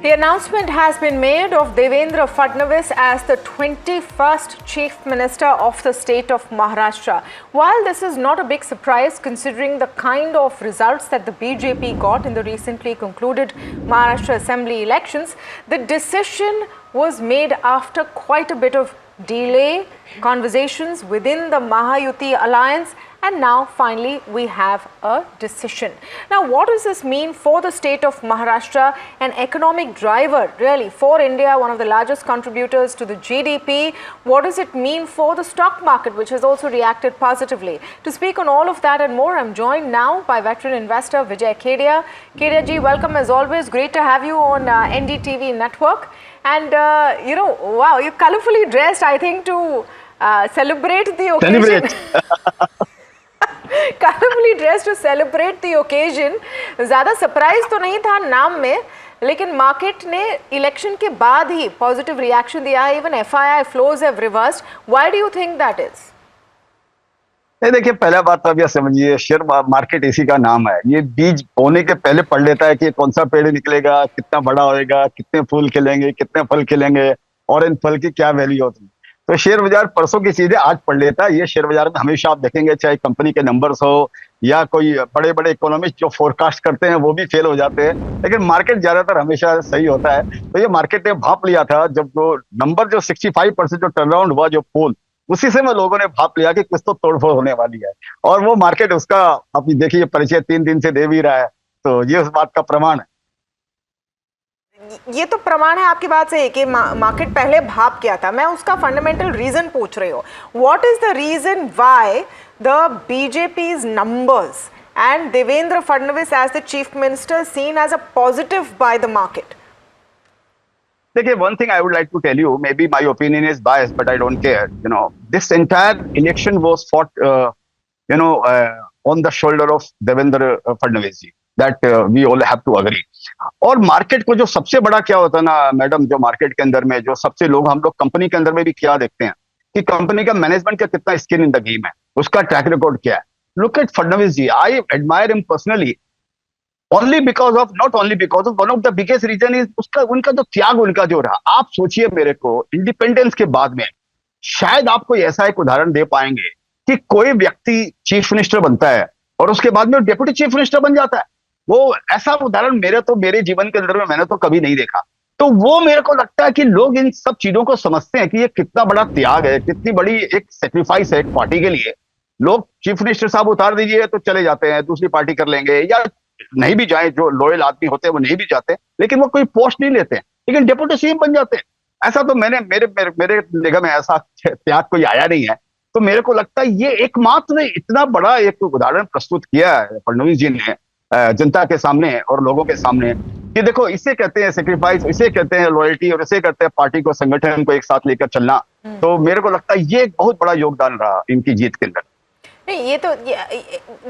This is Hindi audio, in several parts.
The announcement has been made of Devendra Fadnavis as the 21st Chief Minister of the state of Maharashtra. While this is not a big surprise considering the kind of results that the BJP got in the recently concluded Maharashtra Assembly elections, the decision was made after quite a bit of delay, conversations within the Mahayuti alliance, and now finally we have a decision. Now what does this mean for the state of Maharashtra, an economic driver really for India, one of the largest contributors to the GDP? What does it mean for the stock market, which has also reacted positively? To speak on all of that and more, I'm joined now by veteran investor Vijay Kedia. Kedia ji, welcome as always. Great to have you on NDTV network. And wow, you're colorfully dressed, I think, to celebrate the occasion. Colorfully dressed to celebrate the occasion. ज़्यादा सरप्राइज तो नहीं था नाम में, लेकिन मार्केट ने इलेक्शन के बाद ही पॉजिटिव रिएक्शन दिया है. Even FII flows have reversed. Why do you think that is? नहीं, देखिए, पहला बात तो अब यह समझिए, शेयर मार्केट इसी का नाम है. ये बीज बोने के पहले पढ़ लेता है कि कौन सा पेड़ निकलेगा, कितना बड़ा होएगा, कितने फूल खिलेंगे, कितने फल खिलेंगे और इन फल की क्या वैल्यू होती है. तो शेयर बाजार परसों की चीजें आज पढ़ लेता है. ये शेयर बाजार में हमेशा आप देखेंगे, चाहे कंपनी के नंबर्स हो या कोई बड़े बड़े इकोनॉमिस्ट जो फोरकास्ट करते हैं वो भी फेल हो जाते हैं, लेकिन मार्केट ज्यादातर हमेशा सही होता है. तो ये मार्केट ने भाप लिया था जब वो नंबर जो 65% जो टर्न अराउंड हुआ, जो पोल, उसी से में लोगों ने भाप लिया कि कुछ तो तोड़फोड़ होने वाली है. और वो मार्केट उसका अभी देखिए परिचय 3 दिन से दे भी रहा है. तो ये उस बात का प्रमाण है. ये तो प्रमाण है आपकी बात से कि मार्केट पहले भाप किया था. मैं उसका फंडामेंटल रीजन पूछ रही हूँ. What is the reason why the BJP's numbers and Devendra Fadnavis as the chief minister seen as a positive by the market? देखिए, one thing I would like to tell you, maybe my opinion is biased, but I don't care. This entire election was fought, on the shoulder of Devendra Fadnavis ji. That we all have to agree. और मार्केट को जो सबसे बड़ा क्या होता है ना मैडम, जो मार्केट के अंदर में जो सबसे लोग, हम लोग कंपनी के अंदर में भी क्या देखते हैं कि कंपनी का मैनेजमेंट का कितना स्किन इन द गेम है, उसका ट्रैक रिकॉर्ड क्या है. Look at Fadnavis ji. I admire him personally only because of, not only because of, one of the biggest reason is उनका जो त्याग उनका जो रहा. आप सोचिए, मेरे को इंडिपेंडेंस के बाद में शायद आप कोई ऐसा एक उदाहरण दे पाएंगे कि कोई व्यक्ति चीफ मिनिस्टर बनता है और उसके बाद में डेप्यूटी चीफ मिनिस्टर बन जाता है. वो ऐसा उदाहरण मेरे जीवन के अंदर में मैंने तो कभी नहीं देखा. तो वो मेरे को लगता है कि लोग इन सब चीजों को समझते हैं कि ये कितना बड़ा त्याग है, कितनी बड़ी एक सेक्रीफाइस है एक पार्टी के लिए. लोग चीफ मिनिस्टर साहब उतार दीजिए तो चले जाते हैं, दूसरी पार्टी कर लेंगे, या नहीं भी जाए, जो लॉयल आदमी होते हैं वो नहीं भी जाते, लेकिन वो कोई पोस्ट नहीं लेते हैं, लेकिन डेप्यूटी सीएम बन जाते हैं. ऐसा तो मेरे निगाह में ऐसा त्याग कोई आया नहीं है. तो मेरे को लगता है ये एकमात्र इतना बड़ा एक उदाहरण प्रस्तुत किया है फडणवीस जी ने जनता के सामने और लोगों के सामने कि देखो, इसे कहते हैं सेक्रीफाइस, इसे कहते हैं लॉयल्टी, और इसे कहते हैं पार्टी को, संगठन को एक साथ लेकर चलना. तो मेरे को लगता है ये एक बहुत बड़ा योगदान रहा इनकी जीत के अंदर. नहीं, ये तो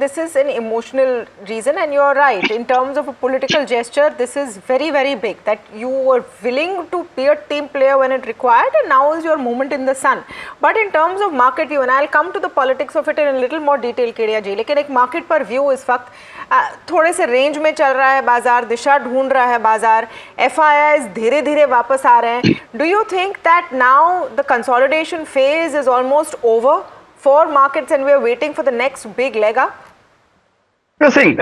this is an emotional reason, and you are right. In terms of a political gesture, this is very, very big. That you were willing to be a team player when it required, and now is your moment in the sun. But in terms of market view, and I'll come to the politics of it in a little more detail, Kedia ji. लेकिन एक market पर view इस वक्त थोड़े से range में चल रहा है बाजार, दिशा ढूंढ रहा है बाजार. FIIs धीरे-धीरे वापस आ रहे हैं. Do you think that now the consolidation phase is almost over for markets and we are waiting for the next big leg up? You see,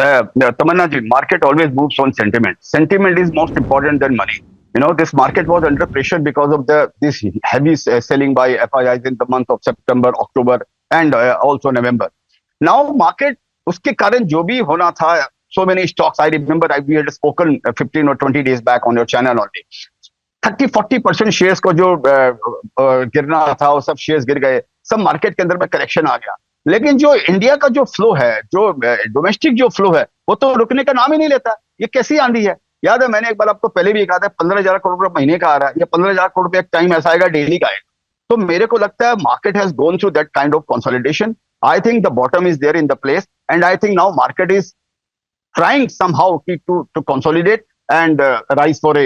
Tamanna ji, market always moves on sentiment. Sentiment is most important than money. This market was under pressure because of this heavy selling by FIIs in the month of September, October, and also November. Now, market, उसके कारण जो भी होना था, so many stocks. I remember we had spoken 15 or 20 days back on your channel already. 30-40% shares को जो गिरना था, वो सब शेयर्स गिर गए. सब मार्केट के अंदर में करेक्शन आ गया. लेकिन जो इंडिया का जो फ्लो है, जो डोमेस्टिक जो फ्लो है, वो तो रुकने का नाम ही नहीं लेता. ये कैसी आंधी है? याद है, मैंने एक बार आपको पहले भी कहा था, 15,000 करोड़ रुपए महीने का आ रहा है, या 15,000 करोड़ रुपए एक टाइम ऐसा आएगा डेली का आएगा. तो मेरे को लगता है market has gone through that kind of consolidation. I think the bottom is there in the place, and I think now market is trying somehow to consolidate and rise for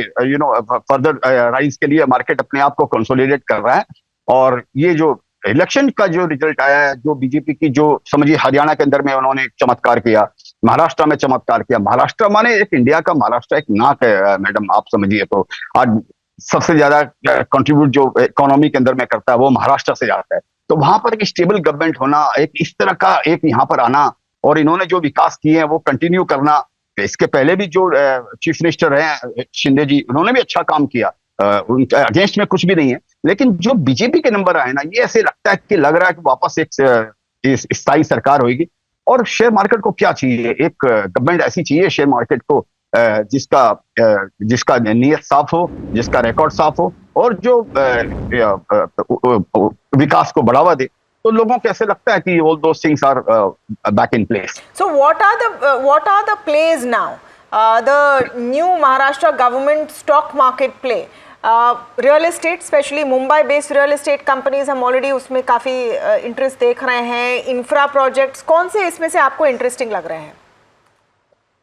further rise के लिए मार्केट अपने आप को कंसोलिडेट कर रहा है. और ये जो इलेक्शन का जो रिजल्ट आया है, जो बीजेपी की जो समझिए हरियाणा के अंदर में उन्होंने एक चमत्कार किया, महाराष्ट्र में चमत्कार किया। महाराष्ट्र माने एक इंडिया का महाराष्ट्र एक नाक है मैडम, आप समझिए। तो आज सबसे ज्यादा कंट्रीब्यूट जो इकोनॉमी के अंदर में करता है वो महाराष्ट्र से जाता है। तो वहां पर एक स्टेबल गवर्नमेंट होना, एक इस तरह का एक यहाँ पर आना, और इन्होंने जो विकास किए हैं वो कंटिन्यू करना। इसके पहले भी जो चीफ मिनिस्टर हैं शिंदे जी, उन्होंने भी अच्छा काम किया, उनके अगेंस्ट में कुछ भी नहीं है। लेकिन जो बीजेपी के नंबर आए ना, ये ऐसे लगता है कि लग रहा है कि वापस एक स्थायी सरकार होगी। और शेयर मार्केट को क्या चाहिए? एक गवर्नमेंट ऐसी चाहिए शेयर मार्केट को जिसका नीयत साफ हो, जिसका रिकॉर्ड साफ हो, और जो विकास को बढ़ावा दे। तो लोगों को ऐसे लगता है कि all those things are back in place. So what are the plays now? The new Maharashtra government stock market play. Real estate, especially Mumbai-based real estate companies, हम already उसमें काफी इंटरेस्ट देख रहे हैं। इंफ्रा प्रोजेक्ट्स कौन से इसमें से आपको इंटरेस्टिंग लग रहे हैं?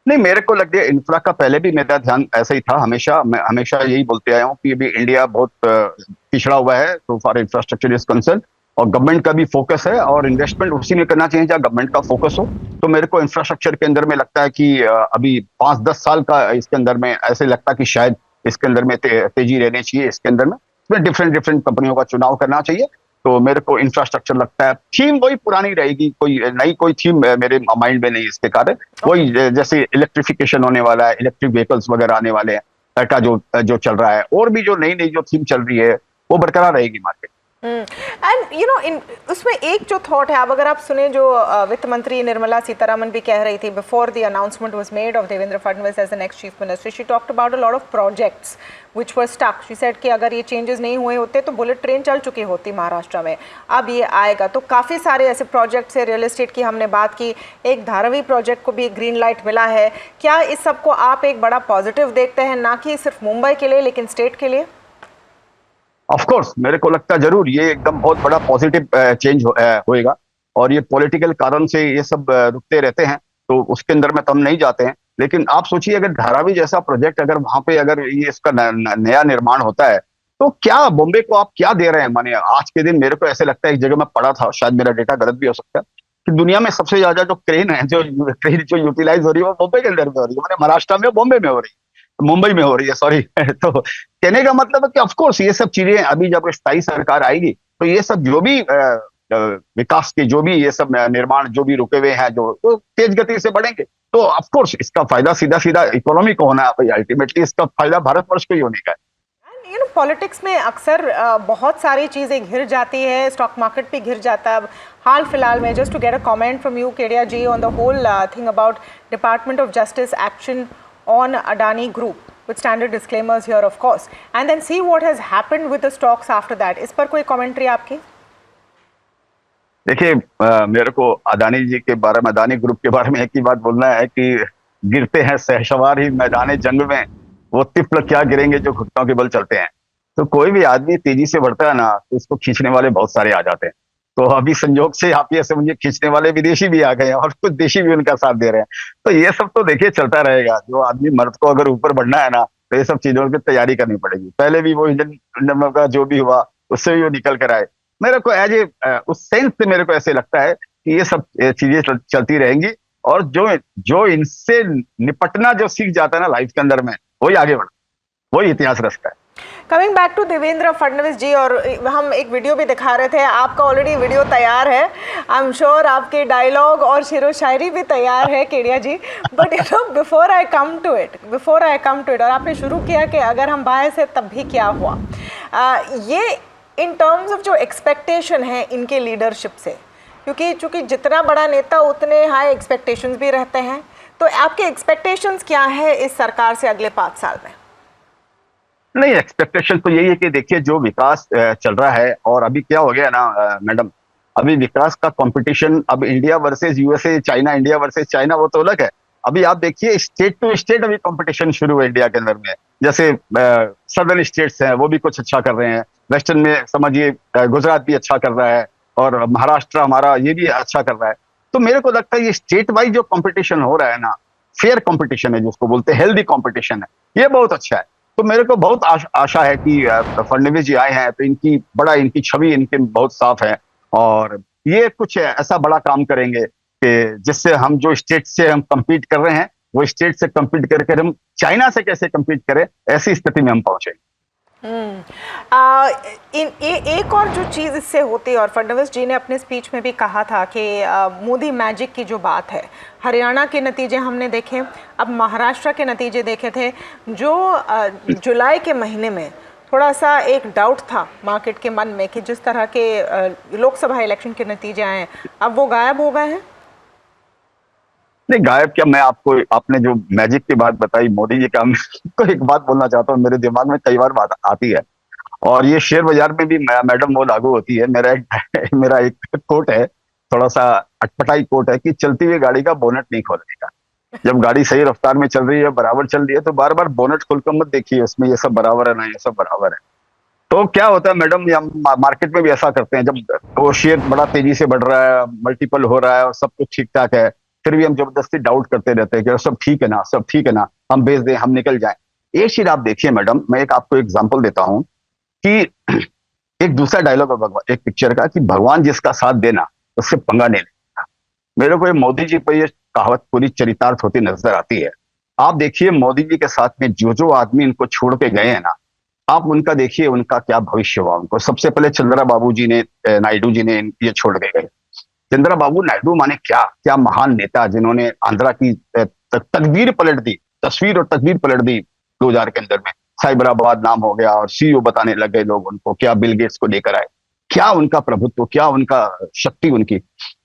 नहीं, मेरे को लग गया इंफ्रा का पहले भी मेरा ध्यान ऐसा ही था। हमेशा मैं हमेशा यही बोलते आया हूँ कि अभी इंडिया बहुत पिछड़ा हुआ है तो फॉर इंफ्रास्ट्रक्चर इज कंसर्न, और गवर्नमेंट का भी फोकस है और इन्वेस्टमेंट उसी में करना चाहिए जहाँ गवर्नमेंट का फोकस हो। तो मेरे को इंफ्रास्ट्रक्चर के अंदर में लगता है कि अभी 5-10 साल का इसके अंदर में ऐसे लगता है कि शायद इसके अंदर में तेजी रहनी चाहिए। इसके अंदर में इसमें डिफरेंट डिफरेंट कंपनियों का चुनाव करना चाहिए। तो मेरे को इंफ्रास्ट्रक्चर लगता है थीम वही पुरानी रहेगी, कोई नई कोई थीम मेरे माइंड में नहीं इसके कारण। वही जैसे इलेक्ट्रिफिकेशन होने वाला है, इलेक्ट्रिक व्हीकल्स वगैरह आने वाले हैं, का जो चल रहा है, और भी जो नई नई जो थीम चल रही है वो बरकरार रहेगी मार्केट। एंड यू नो इन उसमें एक जो थॉट है, अब अगर आप सुने जो वित्त मंत्री निर्मला सीतारमन भी कह रही थी before the announcement was made of Devendra Fadnavis as the next chief minister, she talked about a lot of projects which were stuck. She said कि अगर ये चेंजेस नहीं हुए होते तो बुलेट ट्रेन चल चुकी होती महाराष्ट्र में, अब ये आएगा। तो काफ़ी सारे ऐसे प्रोजेक्ट्स है। रियल एस्टेट की हमने बात की, एक धारावी प्रोजेक्ट को भी ग्रीन लाइट मिला है। क्या इस सबको आप एक बड़ा पॉजिटिव देखते हैं, ना कि सिर्फ मुंबई के लिए लेकिन स्टेट के लिए? ऑफ कोर्स मेरे को लगता है जरूर ये एकदम बहुत बड़ा पॉजिटिव चेंज होएगा। और ये पॉलिटिकल कारण से ये सब रुकते रहते हैं तो उसके अंदर में तो हम नहीं जाते हैं। लेकिन आप सोचिए अगर धारावी जैसा प्रोजेक्ट अगर वहां पे अगर ये इसका नया निर्माण होता है तो क्या बॉम्बे को आप क्या दे रहे हैं? माने आज के दिन मेरे को ऐसे लगता है, एक जगह मैं पढ़ा था, शायद मेरा डेटा गलत भी हो सकता है, कि दुनिया में सबसे ज्यादा जो क्रेन है, जो क्रेन जो यूटिलाइज हो रही है वो बॉम्बे के अंदर में हो रही है, माने महाराष्ट्र में, बॉम्बे में हो रही है, मुंबई में हो रही है, सॉरी। तो कहने का मतलब है कि ऑफकोर्स ये सब चीजें अभी जब स्थायी सरकार आएगी तो ये सब जो भी विकास के जो भी ये सब निर्माण जो भी रुके हुए हैं जो तो तेज गति से बढ़ेंगे। तो ऑफकोर्स इसका फायदा सीधा सीधा इकोनॉमी को होना है, अल्टीमेटली इसका फायदा भारतवर्ष को ही होने का है। यू नो पॉलिटिक्स में अक्सर बहुत सारी चीज़ें घिर जाती है, स्टॉक मार्केट भी घिर जाता है। अब हाल फिलहाल में just to get a comment from you Kedia ji on the whole thing about department of justice action on Adani Group, with standard disclaimers here of course, and then see what has happened with the stocks after that. इस पर कोई कमेंट्री आपकी? देखिए मेरे को अदानी जी के बारे में, अदानी ग्रुप के बारे में एक ही बात बोलना है कि गिरते हैं सहसवार ही मैदान जंग में, वो तिफल क्या गिरेंगे जो घुटनों के बल चलते हैं। तो कोई भी आदमी तेजी से बढ़ता है ना तो इसको खींचने वाले बहुत सारे आ जाते हैं। तो अभी संयोग से आप ये समझिए खींचने वाले विदेशी भी आ गए हैं और कुछ देशी भी उनका साथ दे रहे हैं। तो ये सब तो देखिए चलता रहेगा। जो आदमी मर्द को अगर ऊपर बढ़ना है ना तो ये सब चीजों की तैयारी करनी पड़ेगी। पहले भी वो इंडियन का जो भी हुआ उससे भी वो निकल कर आए। मेरे को एज ए उस सेंस से मेरे को ऐसे लगता है कि ये सब चीजें चलती रहेंगी, और जो इनसे निपटना जो सीख जाता है ना लाइफ के अंदर में, वही आगे बढ़ता, वही इतिहास रचता है। Coming back to Devendra Fadnavis ji, और हम एक वीडियो भी दिखा रहे थे, आपका ऑलरेडी वीडियो तैयार है, आई एम श्योर आपके डायलॉग और शेरो शायरी भी तैयार है Kedia ji. But you know before I come to it, और आपने शुरू किया कि अगर हम बाहर से तब भी क्या हुआ, ये इन टर्म्स ऑफ जो एक्सपेक्टेशन है इनके लीडरशिप से, क्योंकि चूँकि जितना बड़ा नेता उतने हाई एक्सपेक्टेशंस भी रहते हैं, तो आपके एक्सपेक्टेशंस क्या है इस सरकार से अगले 5 साल में? नहीं, एक्सपेक्टेशन तो यही है कि देखिए जो विकास चल रहा है, और अभी क्या हो गया ना मैडम, अभी विकास का कंपटीशन, अब India versus USA, China, India versus China, वो तो अलग है। अभी आप देखिए स्टेट टू स्टेट अभी कंपटीशन शुरू है इंडिया के अंदर में। जैसे सदर्न स्टेट्स हैं वो भी कुछ अच्छा कर रहे हैं, वेस्टर्न में समझिए गुजरात भी अच्छा कर रहा है, और महाराष्ट्र हमारा ये भी अच्छा कर रहा है। तो मेरे को लगता है ये स्टेट वाइज जो कंपटीशन हो रहा है ना, फेयर कंपटीशन है जिसको बोलते हैं, हेल्दी कंपटीशन है, ये बहुत अच्छा है। तो मेरे को बहुत आशा है कि फडणवीस जी आए हैं तो इनकी छवि इनकी बहुत साफ है, और ये कुछ ऐसा बड़ा काम करेंगे कि जिससे हम जो स्टेट से हम compete कर रहे हैं, वो स्टेट से compete करके हम चाइना से कैसे compete करें, ऐसी स्थिति में हम पहुंचे। एक और जो चीज़ इससे होती है, और फडणवीस जी ने अपने स्पीच में भी कहा था कि मोदी मैजिक की जो बात है, हरियाणा के नतीजे हमने देखे, अब महाराष्ट्र के नतीजे देखे थे, जो जुलाई के महीने में थोड़ा सा एक डाउट था मार्केट के मन में कि जिस तरह के लोकसभा इलेक्शन के नतीजे आए, अब वो गायब हो गए हैं। नहीं गायब क्या, मैं आपको, आपने जो मैजिक की बात बताई मोदी जी का, मैं एक बात बोलना चाहता हूँ, मेरे दिमाग में कई बार बात आती है, और ये शेयर बाजार में भी मैडम वो लागू होती है। मेरा एक कोट है, थोड़ा सा अटपटाई कोट है, कि चलती हुई गाड़ी का बोनट नहीं खोलने का। जब गाड़ी सही रफ्तार में चल रही है, बराबर चल रही है, तो बार बार बोनट खोलकर मत देखिए उसमें ये सब बराबर है ना, ये सब बराबर है। तो क्या होता है मैडम, या मार्केट में भी ऐसा करते हैं, जब वो शेयर बड़ा तेजी से बढ़ रहा है, मल्टीपल हो रहा है और सब कुछ ठीक ठाक है, फिर भी हम जबरदस्ती डाउट करते रहते हैं कि सब ठीक है ना, सब ठीक है ना, हम बेच दें, हम निकल जाएं। एक चीज आप देखिए मैडम, मैं एक आपको एग्जांपल देता हूं कि एक दूसरा डायलॉग है भगवान, एक पिक्चर का, कि भगवान जिसका साथ देना उससे पंगा नहीं लेना। मेरे को ये मोदी जी पर ये कहावत पूरी चरितार्थ होती नजर आती है। आप देखिए मोदी जी के साथ में जो जो आदमी इनको छोड़ के गए हैं ना, आप उनका देखिए उनका क्या भविष्य हुआ। उनको सबसे पहले चंद्रा बाबू जी ने, नायडू जी ने ये छोड़ के गए। चंद्रा बाबू नायडू माने क्या क्या महान नेता, जिन्होंने आंध्रा की तकदीर पलट दी, तस्वीर और तकदीर पलट दी 2000 के अंदर में। साइबराबाद नाम हो गया और सीईओ बताने लग गए लोग उनको, क्या बिल गेट्स को लेकर आए, क्या उनका प्रभुत्व, क्या उनका शक्ति उनकी,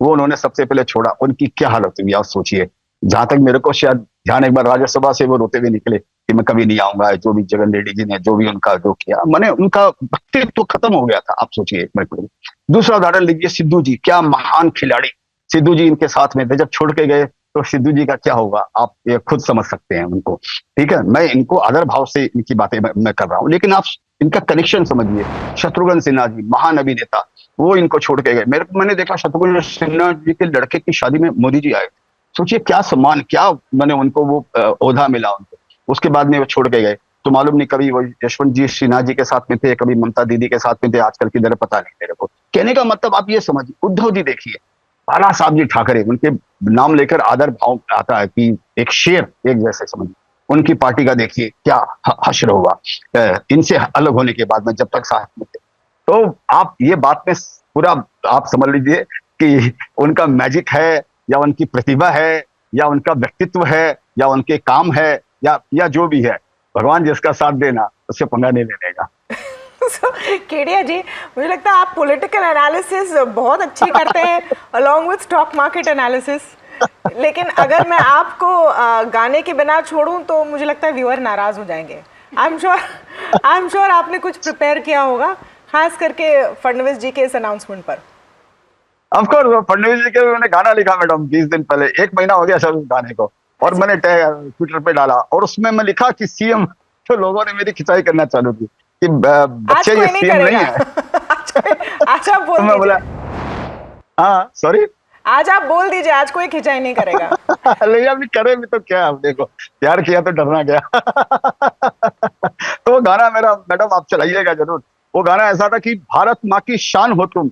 वो उन्होंने सबसे पहले छोड़ा। उनकी क्या हालत हुई आप सोचिए। जहां तक मेरे को शायद ध्यान, एक बार राज्यसभा से वो रोते हुए निकले कि मैं कभी नहीं आऊंगा, जो भी जगन रेड्डी जी ने जो भी उनका जो किया, मैंने उनका व्यक्तित्व तो खत्म हो गया था। आप सोचिए एक मिनट। दूसरा उदाहरण लीजिए, सिद्धू जी, क्या महान खिलाड़ी, सिद्धू जी इनके साथ में थे, जब छोड़ के गए तो सिद्धू जी का क्या होगा, आप ये खुद समझ सकते हैं उनको। ठीक है, मैं इनको आदर भाव से इनकी बातें मैं कर रहा हूँ, लेकिन आप इनका कनेक्शन समझिए। शत्रुघ्न सिन्हा जी, महान अभिनेता, वो इनको छोड़ के गए। मैंने देखा शत्रुघ्न सिन्हा जी के लड़के की शादी में मोदी जी आए। सोचिए क्या सम्मान, क्या मैंने उनको वो ओहदा मिला उनको। उसके बाद में वो छोड़ के गए, तो मालूम नहीं कभी वो यशवंत जी सिन्हा जी के साथ में थे, कभी ममता दीदी के साथ में थे, आजकल की दर पता नहीं मेरे को। कहने का मतलब आप ये समझिए, उद्धव जी देखिए, बाला साहब जी ठाकरे, उनके नाम लेकर आदर भाव आता है कि एक शेर एक जैसे समझिए। उनकी पार्टी का देखिए क्या हश्र हुआ इनसे अलग होने के बाद में, जब तक साथ में थे। तो आप ये बात में पूरा आप समझ लीजिए कि उनका मैजिक है, या उनकी प्रतिभा है, या उनका व्यक्तित्व है, या उनके काम है, या जो भी है, भगवान जिसका साथ देना उससे पंगा नहीं लेने का। केडिया जी, मुझे लगता है आप पॉलिटिकल एनालिसिस बहुत अच्छी करते हैं along with stock market analysis, लेकिन अगर मैं आपको गाने के बिना छोड़ूं तो मुझे लगता है व्यूअर नाराज हो जाएंगे। आई एम श्योर आपने कुछ प्रिपेयर किया होगा, खास करके फडणवीस जी के इस अनाउंसमेंट पर। ऑफ कोर्स फडणवीस जी के मैंने गाना लिखा मैडम 20 दिन पहले, 1 महीना हो गया सर उस गाने को, और मैंने ट्विटर पे डाला, और उसमें मैं लिखा कि सीएम, तो लोगों ने मेरी खिंचाई करना चालू की कि बच्चे ये सीएम नहीं है। आज आप बोल मैं बोला हाँ सॉरी, आज आप बोल दीजिए, आज कोई खिंचाई नहीं करेगा। लेकिन अभी करे भी तो क्या, अब देखो प्यार किया तो डरना क्या। तो वो गाना मेरा मैडम आप चलाइएगा जरूर। वो गाना ऐसा था कि भारत माँ की शान हो तुम,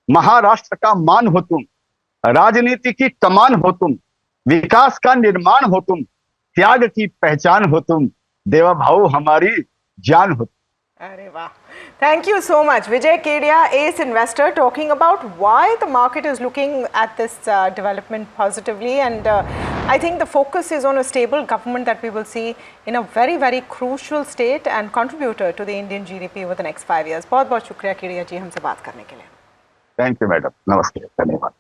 महाराष्ट्र का मान हो तुम, राजनीति की कमान हो तुम, विकास का निर्माण हो तुम, त्याग की पहचान हो तुम, देवा भाऊ हमारी जान हो तुम। अरे वाह, thank you so much. Vijay Kedia, ace investor, talking about why the market is looking at this development positively, and I think the focus is on a stable government that we will see in a very, very crucial state and contributor to the Indian GDP over the next 5 years. बहुत बहुत शुक्रिया केडिया जी हमसे बात करने के लिए। थैंक यू मैडम, नमस्ते, धन्यवाद।